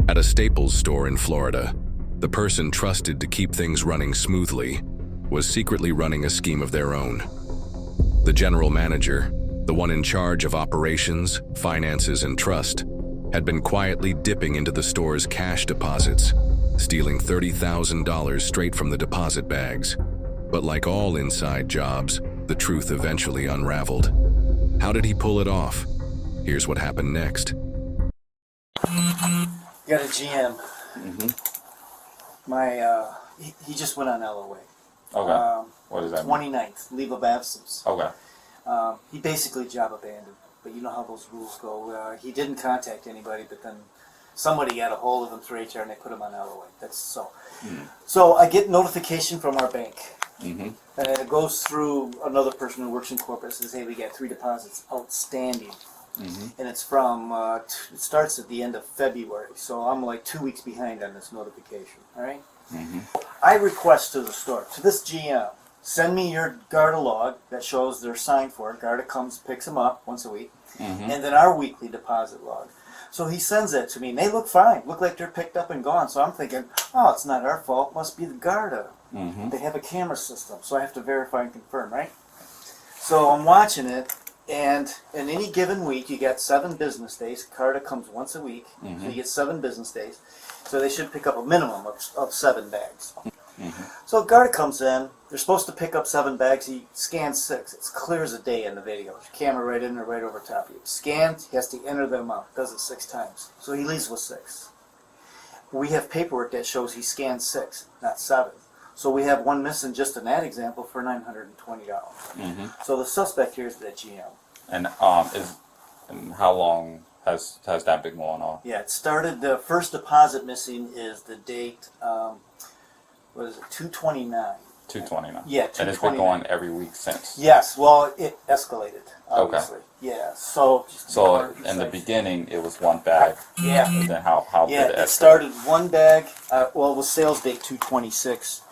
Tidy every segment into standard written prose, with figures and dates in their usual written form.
At a Staples store in Florida, the person trusted to keep things running smoothly was secretly running a scheme of their own. The general manager, the one in charge of operations, finances, and trust, had been quietly dipping into the store's cash deposits, stealing $30,000 straight from the deposit bags. But like all inside jobs, the truth eventually unraveled. How did he pull it off? Here's what happened next. Got a GM. He just went on LOA. Okay. What does that mean? 29th, leave of absence. Okay. He basically job abandoned, but you know how those rules go. He didn't contact anybody, but then somebody got a hold of him through HR and they put him on LOA. That's so. So I get notification from our bank. And it goes through another person who works in corporate. Says, hey, we got 3 deposits outstanding. And it's from, it starts at the end of February. So I'm like 2 weeks behind on this notification. All right? I request to the store, to this GM, send me your Garda log that shows they're signed for. Garda comes, picks them up once a week. And then our weekly deposit log. So he sends that to me, and they look fine. Look like they're picked up and gone. So I'm thinking, oh, it's not our fault. Must be the Garda. They have a camera system, so I have to verify and confirm, right? So I'm watching it, and in any given week, you get 7 business days. Garda comes once a week, so you get 7 business days. So they should pick up a minimum of 7 bags. So Garda comes in. They're supposed to pick up 7 bags. He scans 6. It's clear as a day in the video. Camera right in there, right over top of you. Scans. He has to enter the amount. Does it 6 times. So he leaves with 6. We have paperwork that shows he scanned 6, not 7. So we have one missing just in that example for $920. So the suspect here is the GM. And and how long has that been going on? Yeah, it started. The first deposit missing is the date. What is it? 2/29. 2/29. Yeah, 2/29. And it's been going every week since. Yes. Well, it escalated. Obviously. Yeah. So. So in the beginning, it was 1 bag. Yeah. And then how did it escalate? It started 1 bag. Well, it was sales date 2/26.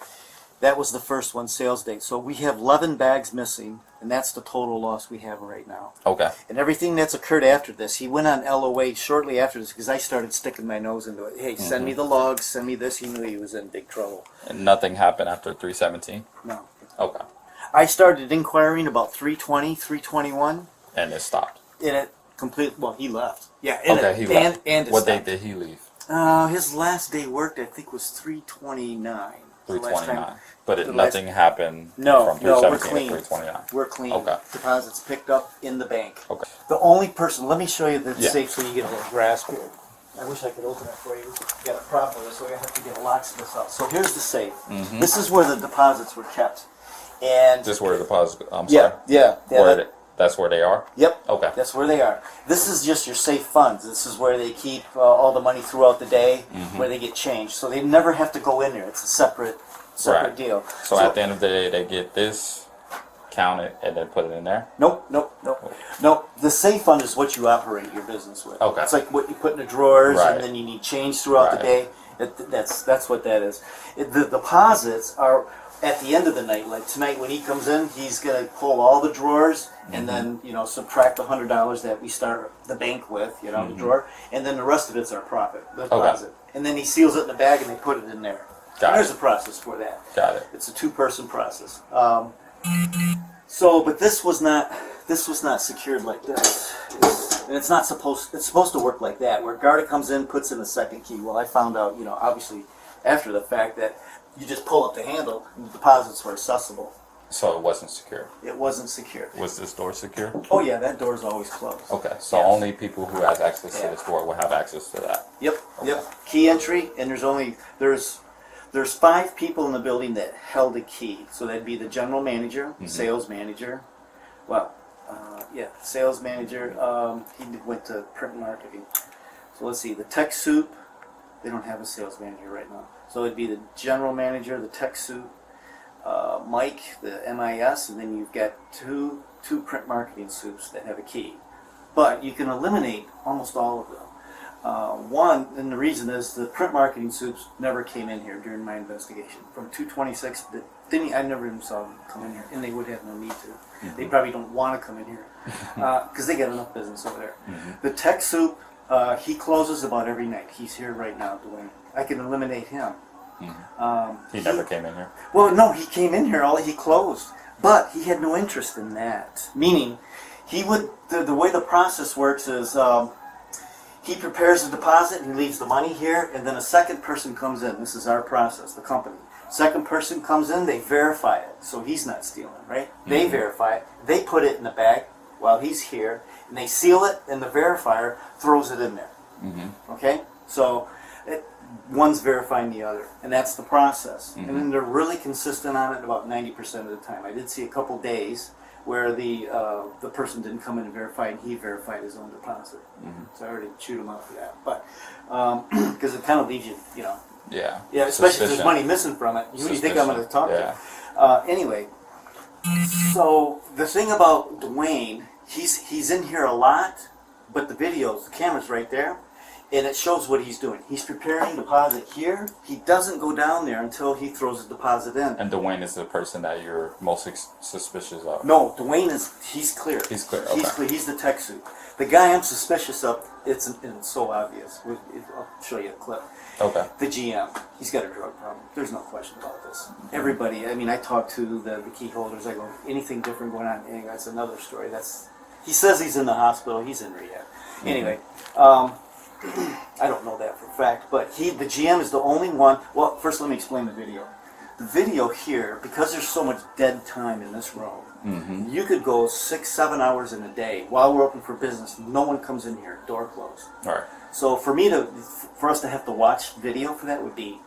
That was the first one, sales date. So we have 11 bags missing, and that's the total loss we have right now. Okay. And everything that's occurred after this, he went on LOA shortly after this because I started sticking my nose into it. Hey, send me the logs, send me this. He knew he was in big trouble. And nothing happened after 3/17? No. Okay. I started inquiring about 3/20, 3/21. And it stopped? And it completely, well, he left. Yeah. Okay, he left. And what date did he leave? His last day worked, I think, was 3/29. 3/29. But nothing happened from 3/17 we're to clean. 3/29. We're clean. Okay. Deposits picked up in the bank. Okay. The only person, let me show you the Yeah. safe so you get a little grasp here. I wish I could open it for you. We got a problem with this, so we have to get a locksmith out. So here's the safe. This is where the deposits were kept. And This where the deposit, I'm sorry. yeah. That's where they are? Yep. Okay. That's where they are. This is just your safe funds. This is where they keep all the money throughout the day, where they get changed. So they never have to go in there. It's a separate Right. deal. So at the end of the day, they get this, count it, and then put it in there? Nope. The safe fund is what you operate your business with. Okay. It's like what you put in the drawers, Right. and then you need change throughout the Right. day. That's what that is. The deposits are at the end of the night. Like tonight, when he comes in, he's gonna pull all the drawers and then subtract the $100 that we start the bank with, the drawer, and then the rest of it's our profit, the deposit. And then he seals it in a bag and they put it in there. There's a process for that. Got it. It's a 2-person process. But this was not secured like this. And it's not supposed. It's supposed to work like that, where Garda comes in, puts in a second key. Well, I found out, obviously, after the fact that you just pull up the handle and the deposits were accessible. So it wasn't secure? It wasn't secure. Was this door secure? Oh yeah, that door is always closed. Okay, so only people who have access to this door will have access to that. Yep. Key entry, and there's 5 people in the building that held a key. So that'd be the general manager, sales manager. Sales manager. He went to print marketing. So let's see, the tech soup. They don't have a sales manager right now. So it'd be the general manager, the tech soup, Mike, the MIS, and then you've got two print marketing soups that have a key. But you can eliminate almost all of them. One, and the reason is the print marketing soups never came in here during my investigation. From 226, I never even saw them come in here, and they would have no need to. They probably don't want to come in here because they get enough business over there. The tech soup He closes about every night. He's here right now, Dwayne. I can eliminate him. He never came in here. Well, no, he came in here. He closed, but he had no interest in that. Meaning, he would. The way the process works is he prepares the deposit and he leaves the money here, and then a second person comes in. This is our process, the company. Second person comes in, they verify it, so he's not stealing, right? They verify it. They put it in the bag while he's here, and they seal it, and the verifier throws it in there. Okay, so one's verifying the other, and that's the process. And then they're really consistent on it about 90% of the time. I did see a couple days where the person didn't come in and verify, and he verified his own deposit. So I already chewed him out for that. But because it kind of leaves you, you know. Yeah. Yeah, especially if there's Suspicion. money missing from it. Who do you think I'm going to talk Yeah. to? Anyway, so the thing about Dwayne, he's in here a lot, but the videos, the camera's right there, and it shows what he's doing. He's preparing deposit here. He doesn't go down there until he throws the deposit in. And Dwayne is the person that you're most suspicious of. No, Dwayne he's clear. He's clear. He's Okay. clear. He's the tech suit. The guy I'm suspicious of, it's so obvious. I'll show you a clip. Okay. The GM, he's got a drug problem. There's no question about this. Everybody, I mean, I talk to the key holders. I go, anything different going on? Anyway, that's another story. He says he's in the hospital. He's in rehab. Anyway, I don't know that for a fact, but the GM is the only one. Well, first let me explain the video. The video here, because there's so much dead time in this room, you could go 6-7 hours in a day while we're open for business. No one comes in here, door closed. All right. So for us to have to watch video for that would be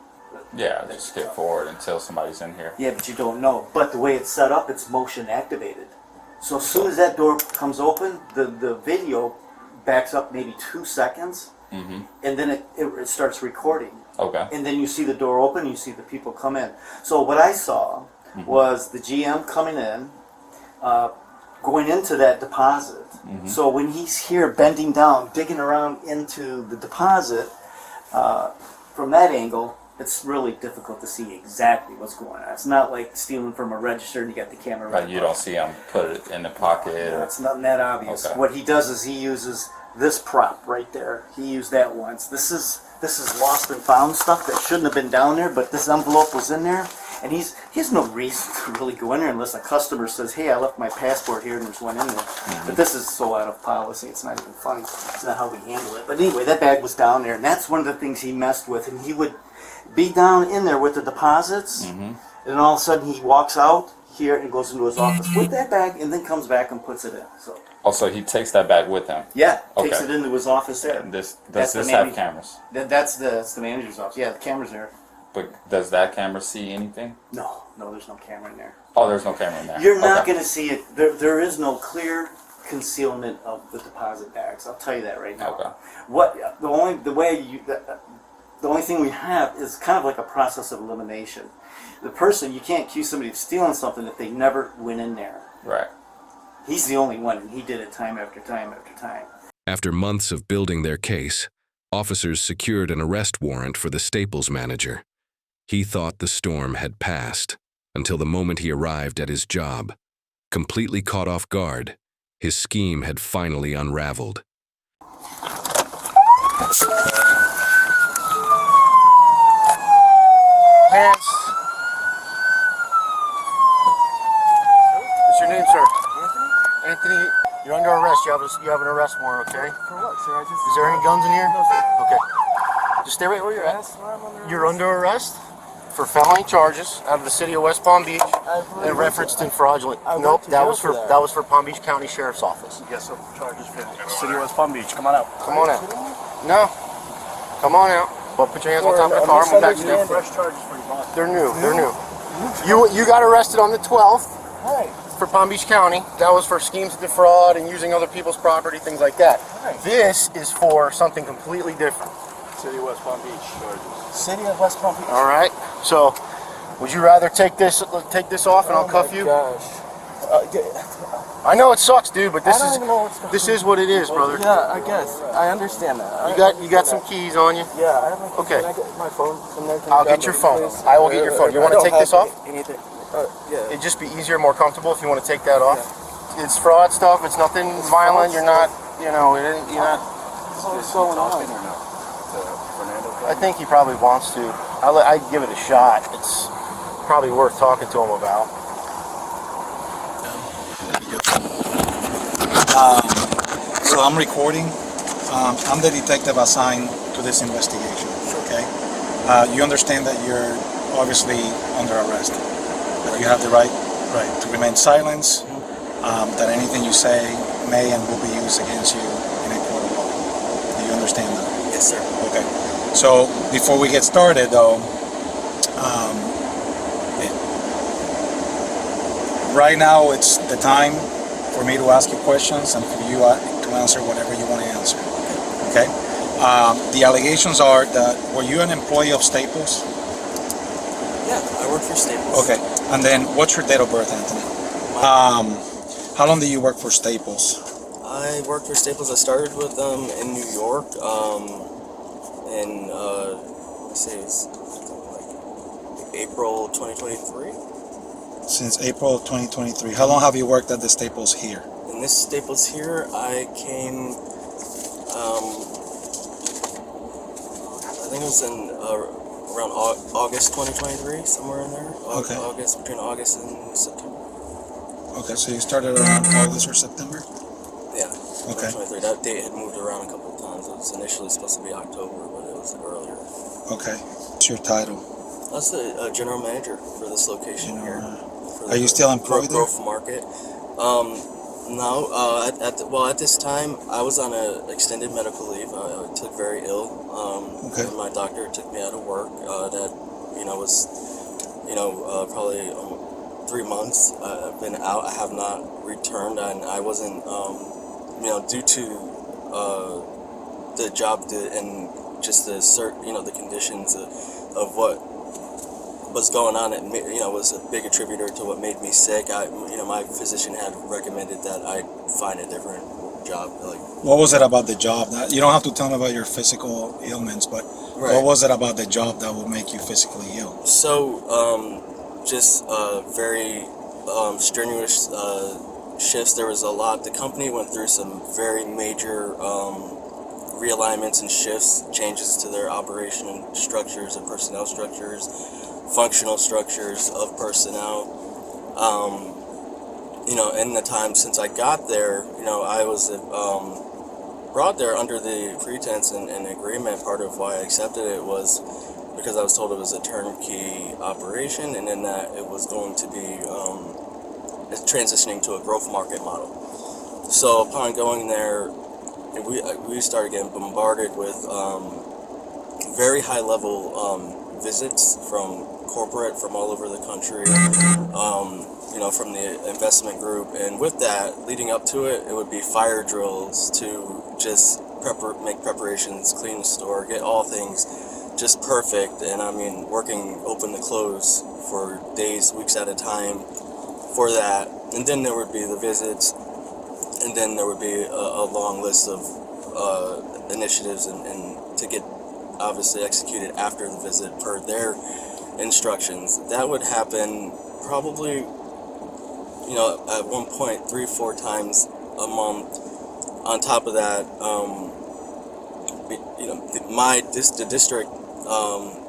Yeah, just skip forward until somebody's in here. Yeah, but you don't know. But the way it's set up, it's motion activated. So as soon as that door comes open, the video backs up maybe 2 seconds, and then it starts recording. Okay. And then you see the door open, you see the people come in. So what I saw was the GM coming in, going into that deposit. So when he's here bending down, digging around into the deposit, from that angle, it's really difficult to see exactly what's going on. It's not like stealing from a register and you got the camera right But you don't see him put it in the pocket. No, Or, it's not that obvious. Okay. What he does is he uses this prop right there. He used that once. This is lost and found stuff that shouldn't have been down there, but this envelope was in there. And he has no reason to really go in there unless a customer says, hey, I left my passport here and there's one in there. But this is so out of policy, it's not even funny. It's not how we handle it. But anyway, that bag was down there, and that's one of the things he messed with. And he would be down in there with the deposits, and then all of a sudden he walks out here and goes into his office with that bag and then comes back and puts it in. So also, he takes that bag with him. yeah, takes Okay. it into his office there. And does That's this the have manager. cameras? That's the manager's office. Yeah, the camera's there. But does that camera see anything? No, there's no camera in there. Oh, there's no camera in there. You're not Okay. going to see it. There is no clear concealment of the deposit bags. I'll tell you that right now. Okay. The only thing we have is kind of like a process of elimination. The person, you can't accuse somebody of stealing something if they never went in there. Right. He's the only one, and he did it time after time after time. After months of building their case, officers secured an arrest warrant for the Staples manager. He thought the storm had passed until the moment he arrived at his job. Completely caught off guard, his scheme had finally unraveled. Hands. What's your name, sir? Anthony, you're under arrest. You have an arrest warrant, okay? For what, sir? Is there any guns in here? No, sir. Okay. Just stay right where you're at. That's why I'm under You're under arrest for felony charges out of the city of West Palm Beach and referenced in fraudulent. I went Nope, to that jail was for for that. that was for Palm Beach County Sheriff's Office. Yes, some charges for City of West Palm Beach. Come on out. Come on out. No. Come on out. Well, put your hands on top of the car and we'll back you down. Fresh charges for you, boss. They're new. They're new. You got arrested on the 12th. Right. For Palm Beach County. That was for schemes to defraud and using other people's property, things like that. Right. This is for something completely different. City of West Palm Beach charges. City of West Palm Beach. All right. So, would you rather take this off and I'll cuff you? Gosh. I know it sucks, dude, but I don't even know what's going this is what it is, brother. Yeah, I guess. I understand that. You got some keys on you. Yeah, I have my keys. Okay. Can I get my phone from there? Can I'll grab get your it, phone. please? I will get your phone. You want to I don't take this have off? Anything. Yeah. It'd just be easier, more comfortable if you want to take that off. It's fraud stuff. It's nothing violent. You're not, you're not What's going on? Or no? Fernando? I think he probably wants to. I'd give it a shot. It's probably worth talking to him about. So I'm recording. I'm the detective assigned to this investigation. Okay. You understand that you're obviously under arrest. That you have the right to remain silent. That anything you say may and will be used against you in a court of law. Do you understand that? Yes, sir. Okay. So before we get started, though, right now it's the time for me to ask you questions and for you to answer whatever you want to answer. Okay. The allegations are that were you an employee of Staples? Yeah, I work for Staples. Okay. And then what's your date of birth, Anthony? How long did you work for Staples? I worked for Staples. I started with them in New York. Let's say it's like April 2023. Since April of 2023. How long have you worked at the Staples here? In this Staples here, I came. I think it was in around August 2023, somewhere in there. Okay. Between August and September. Okay, so you started around August or September? Yeah. Okay. 2023. That date had moved around a couple of times. It was initially supposed to be October, but it was earlier. Okay. What's your title? That's the general manager for this location here. Are you still employed there? Growth Market. No. At this time, I was on an extended medical leave. I took very ill. Okay. And my doctor took me out of work. That was probably 3 months. I've been out. I have not returned, and I wasn't due to the job and just the conditions of what was going on. It was a big attributor to what made me sick. My physician had recommended that I find a different job. What was it about the job that you don't have to tell me about your physical ailments, but Right. what was it about the job that would make you physically ill? So, just very strenuous shifts. There was a lot. The company went through some very major realignments and shifts, changes to their operation structures and personnel structures, functional structures of personnel. In the time since I got there, I was brought there under the pretense and agreement. Part of why I accepted it was because I was told it was a turnkey operation, and in that it was going to be transitioning to a growth market model. So upon going there, we started getting bombarded with very high level visits from corporate from all over the country, from the investment group, and with that, leading up to it, it would be fire drills to just make preparations, clean the store, get all things just perfect. And I mean, working open to close for days, weeks at a time for that. And then there would be the visits, and then there would be a long list of initiatives and to get obviously executed after the visit per their instructions. That would happen probably, at one point 3-4 times a month. On top of that, the district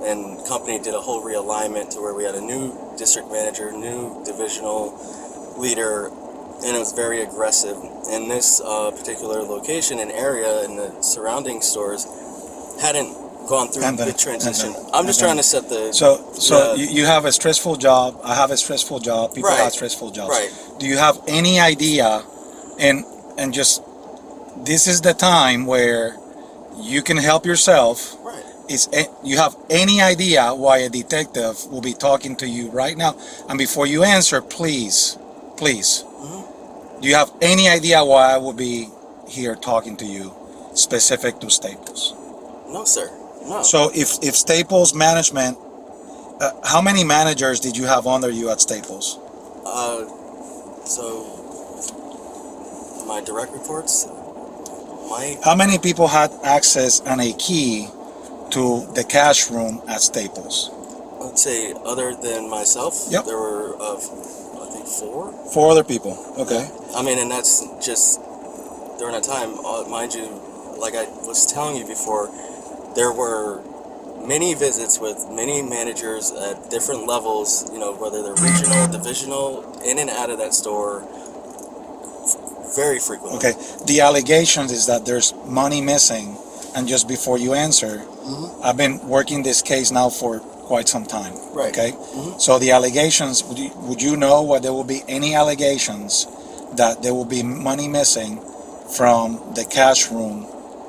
and company did a whole realignment to where we had a new district manager, new divisional leader, and it was very aggressive. In this particular location and area, in the surrounding stores, hadn't gone through the transition. I'm just trying to set the... So you have a stressful job. I have a stressful job. People have stressful jobs. Right. Do you have any idea, and just, this is the time where you can help yourself. Right. You have any idea why a detective will be talking to you right now? And before you answer, please, do you have any idea why I will be here talking to you specific to Staples? No, sir. No. So if Staples management, how many managers did you have under you at Staples? So my direct reports, How many people had access and a key to the cash room at Staples? let's say, other than myself, Yep. there were, I think, 4. 4 other people. Okay. I mean, and that's just during that time, mind you, like I was telling you before, there were many visits with many managers at different levels, you know, whether they're regional, divisional, in and out of that store very frequently. Okay, the allegations is that there's money missing, and just before you answer, I've been working this case now for quite some time. Right. Okay, so the allegations, would you know whether there will be any allegations that there will be money missing from the cash room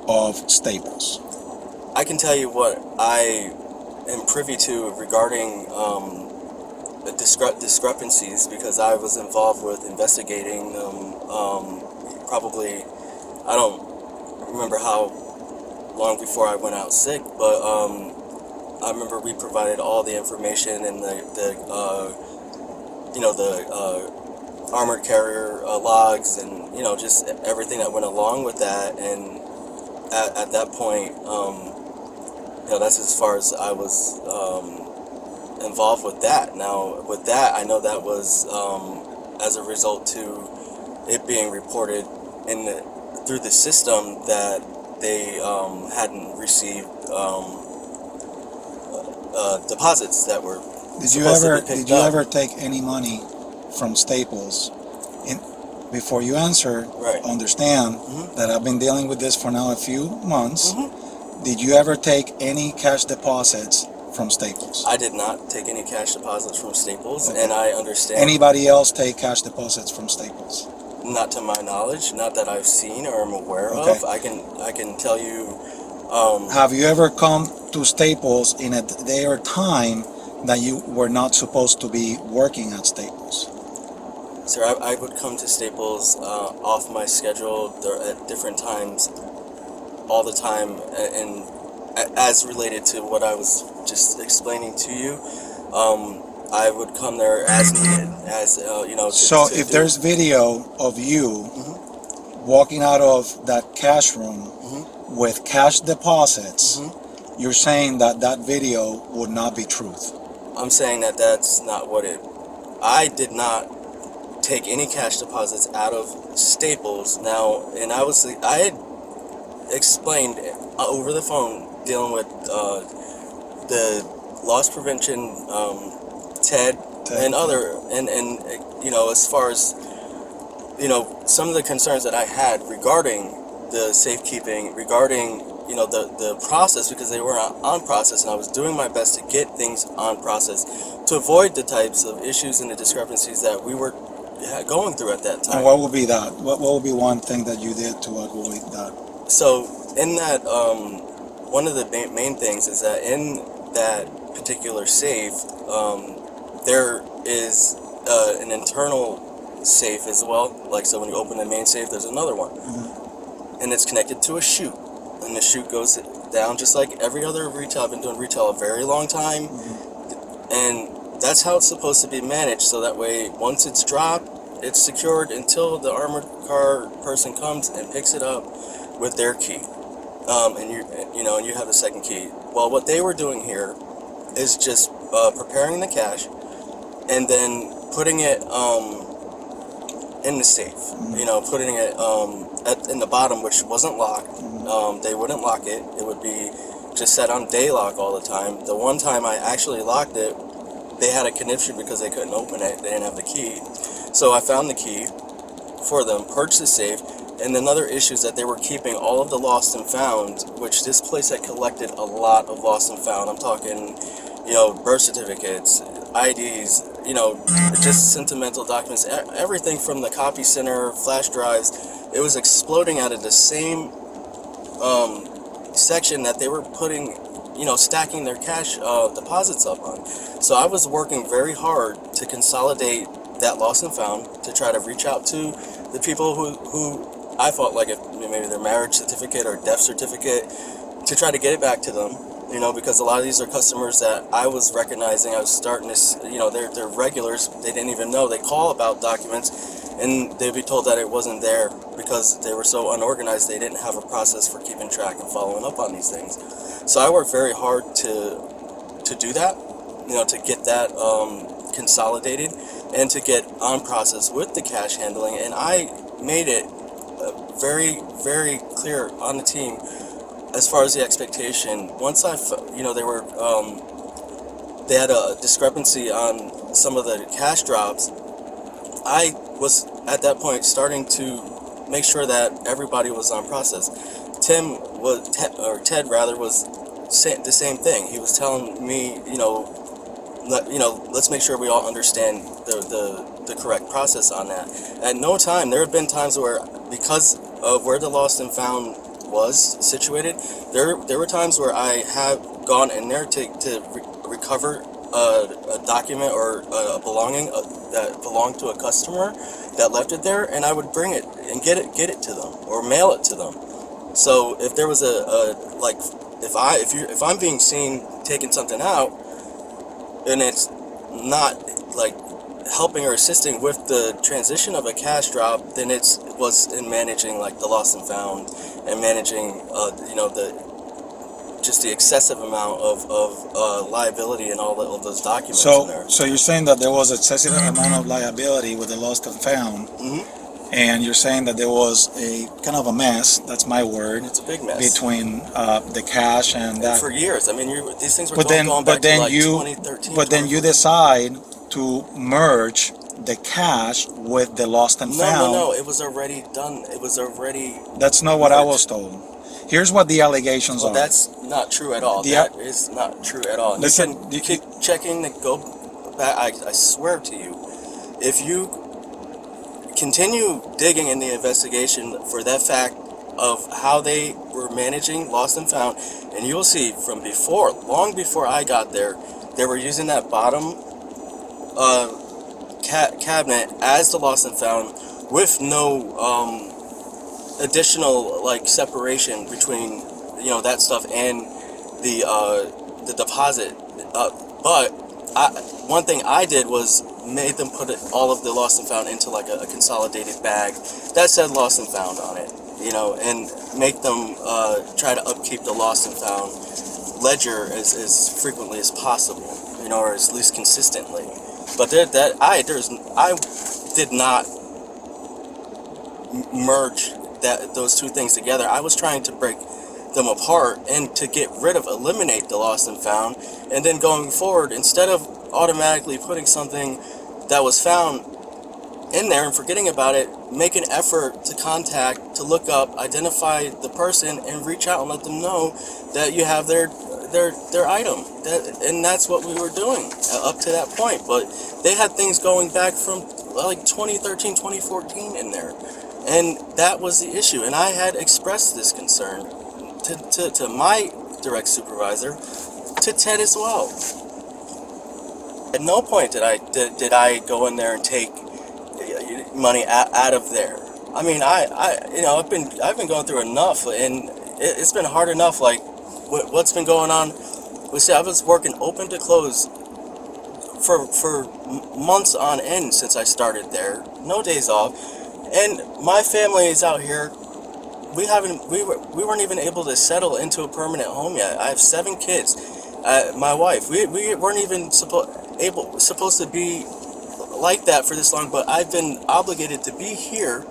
of Staples? I can tell you what I am privy to regarding the discrepancies, because I was involved with investigating them. Probably, I don't remember how long before I went out sick, but I remember we provided all the information and the armored carrier logs, and you know, just everything that went along with that. And at that point, you know, that's as far as I was involved with that. Now, with that, I know that was as a result to it being reported through the system that they hadn't received deposits that were Did you supposed to ever be picked did you up. ever take any money from Staples? Before you answer, Right. understand that I've been dealing with this for now a few months. Did you ever take any cash deposits from Staples? I did not take any cash deposits from Staples, Okay. and I understand. Anybody else take cash deposits from Staples? Not to my knowledge, not that I've seen or am aware Okay. of. I can tell you. Have you ever come to Staples in a day or time that you were not supposed to be working at Staples? Sir, I would come to Staples off my schedule at different times, all the time, and as related to what I was just explaining to you, I would come there as needed, as you know. So if there's video of you walking out of that cash room with cash deposits, you're saying that that video would not be truth. I'm saying that that's not what it. I did not take any cash deposits out of Staples. Now, and I had explained over the phone dealing with the loss prevention, Ted, and other, and you know, as far as you know, some of the concerns that I had regarding the safekeeping, regarding you know the process, because they were on process, and I was doing my best to get things on process to avoid the types of issues and the discrepancies that we were going through at that time. And what would be that? What would be one thing that you did to avoid that? So in that, one of the main things is that in that particular safe, there is an internal safe as well. Like, so when you open the main safe, there's another one, and it's connected to a chute, and the chute goes down just like every other retail. I've been doing retail a very long time, and that's how it's supposed to be managed. So that way, once it's dropped, it's secured until the armored car person comes and picks it up with their key, and you have the second key. Well, what they were doing here is just preparing the cash and then putting it in the safe. You know, putting it in the bottom, which wasn't locked. They wouldn't lock it. It would be just set on day lock all the time. The one time I actually locked it, they had a conniption because they couldn't open it. They didn't have the key. So I found the key for them, purged the safe, and another issue is that they were keeping all of the lost and found, which this place had collected a lot of lost and found. I'm talking, you know, birth certificates, IDs, you know, just sentimental documents, everything from the copy center, flash drives. It was exploding out of the same section that they were putting, you know, stacking their cash deposits up on. So I was working very hard to consolidate that lost and found, to try to reach out to the people who I felt like, if maybe their marriage certificate or death certificate, to try to get it back to them, you know, because a lot of these are customers that I was recognizing. I was starting to, you know, they're regulars. They didn't even know. They call about documents, and they'd be told that it wasn't there because they were so unorganized. They didn't have a process for keeping track and following up on these things. So I worked very hard to do that, you know, to get that consolidated and to get on process with the cash handling. And I made it very, very clear on the team as far as the expectation. Once they had a discrepancy on some of the cash drops. I was at that point starting to make sure that everybody was on process. Ted rather was saying the same thing. He was telling me, let's make sure we all understand the correct process on that. At no time, there have been times where, because of where the lost and found was situated, there were times where I have gone in there to recover a document or a belonging that belonged to a customer that left it there, and I would bring it and get it to them or mail it to them. So if there was if I'm being seen taking something out and it's not like helping or assisting with the transition of a cash drop, then it was in managing like the lost and found and managing the excessive amount of liability and all of those documents in there. So you're saying that there was excessive amount of liability with the lost and found, and you're saying that there was a kind of a mess. That's my word. It's a big mess between the cash and that. For years. I mean, these things were going back to like 2013. But then you decide to merge the cash with the lost and found. No. It was already done. It was already. That's not what I was told. Here's what the allegations are. That's not true at all. That is not true at all. Listen, you keep checking. Go back. I swear to you, if you continue digging in the investigation for that fact of how they were managing lost and found, and you'll see from long before I got there, they were using that bottom cabinet as the lost and found with no additional like separation between that stuff and the deposit. But one thing I did was made them put all of the lost and found into like a consolidated bag that said lost and found on it, and make them try to upkeep the lost and found ledger as frequently as possible, or at least consistently. But I did not merge those two things together. I was trying to break them apart and to eliminate the lost and found, and then going forward, instead of automatically putting something that was found in there and forgetting about it, make an effort to look up, identify the person, and reach out and let them know that you have their item. And that's what we were doing up to that point. But they had things going back from like 2013, 2014 in there. And that was the issue. And I had expressed this concern to my direct supervisor, to Ted as well. At no point did I go in there and take money out of there. I mean, I've been going through enough, and it's been hard enough. Like what's been going on. I was working open to close for months on end since I started there. No days off. And my family is out here. We weren't even able to settle into a permanent home yet. I have 7 kids. My wife. We weren't even supposed to be like that for this long. But I've been obligated to be here,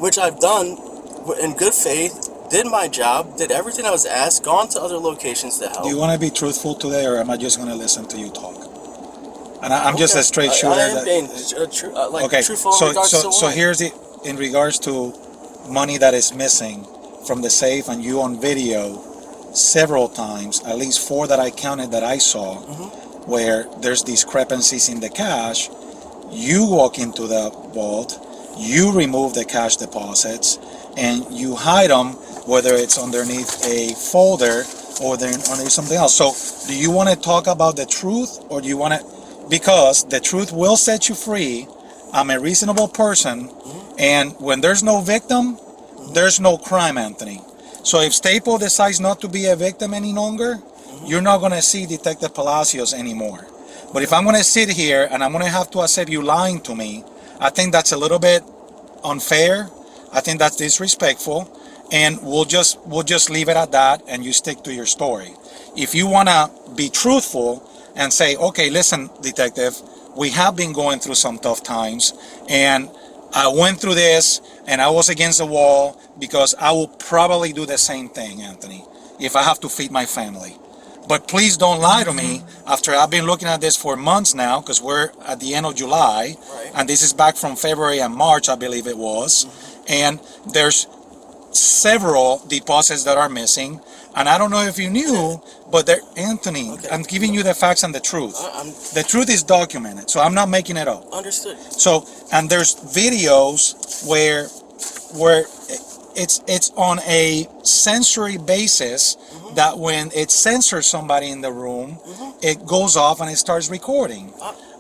which I've done in good faith. Did my job. Did everything I was asked. Gone to other locations to help. Do you want to be truthful today, or am I just going to listen to you talk? And I'm just a straight shooter. I am being truthful in regards to so what? here's in regards to money that is missing from the safe, and you on video several times, at least 4 that I counted that I saw, where there's discrepancies in the cash. You walk into the vault, you remove the cash deposits, and you hide them, whether it's underneath a folder or underneath something else. So do you want to talk about the truth, or do you want to, because the truth will set you free. I'm a reasonable person, and when there's no victim, there's no crime, Anthony. So if Staple decides not to be a victim any longer, you're not going to see Detective Palacios anymore. But if I'm going to sit here and I'm going to have to accept you lying to me, I think that's a little bit unfair. I think that's disrespectful, and we'll just leave it at that, and you stick to your story. If you want to be truthful and say, okay, listen, detective, we have been going through some tough times, and I went through this and I was against the wall because I will probably do the same thing, Anthony, if I have to feed my family. But please don't lie to me after I've been looking at this for months now, because we're at the end of July, Right. and this is back from February and March, I believe it was. And there's several deposits that are missing. And I don't know if you knew, but Anthony, Okay. I'm giving you the facts and the truth. I'm The truth is documented, so I'm not making it up. understood. So, and there's videos where it's on a sensory basis that when it censors somebody in the room, it goes off and it starts recording.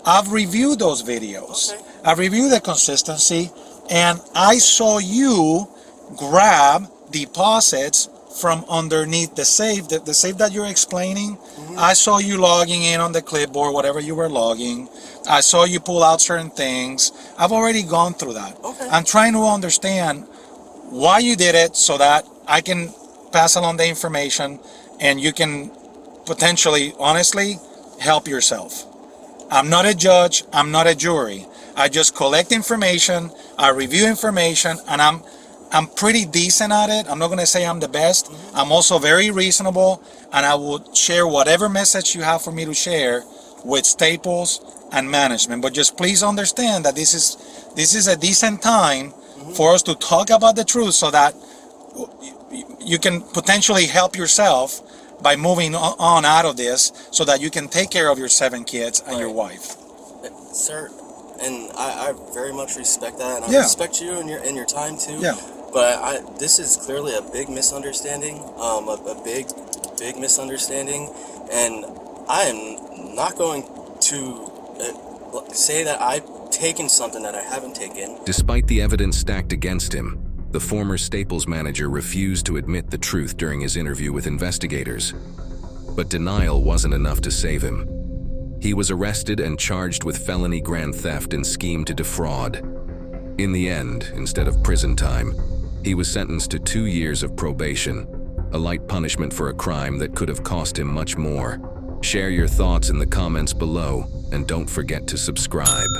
I've reviewed those videos. Okay. I've reviewed the consistency, and I saw you grab deposits from underneath the safe, the safe that you're explaining. I saw you logging in on the clipboard, whatever you were logging. I saw you pull out certain things. I've already gone through that. Okay. I'm trying to understand why you did it so that I can pass along the information and you can potentially, honestly, help yourself. I'm not a judge. I'm not a jury. I just collect information. I review information, and I'm pretty decent at it. I'm not going to say I'm the best. I'm also very reasonable, and I will share whatever message you have for me to share with Staples and management. But just please understand that this is a decent time for us to talk about the truth so that you can potentially help yourself by moving on out of this so that you can take care of your 7 kids and your wife. Sir, and I very much respect that, and I Yeah. respect you and your time too. Yeah. But this is clearly a big misunderstanding, a big misunderstanding, and I am not going to say that I've taken something that I haven't taken. Despite the evidence stacked against him, the former Staples manager refused to admit the truth during his interview with investigators. But denial wasn't enough to save him. He was arrested and charged with felony grand theft and scheme to defraud. In the end, instead of prison time, he was sentenced to 2 years of probation, a light punishment for a crime that could have cost him much more. Share your thoughts in the comments below, and don't forget to subscribe.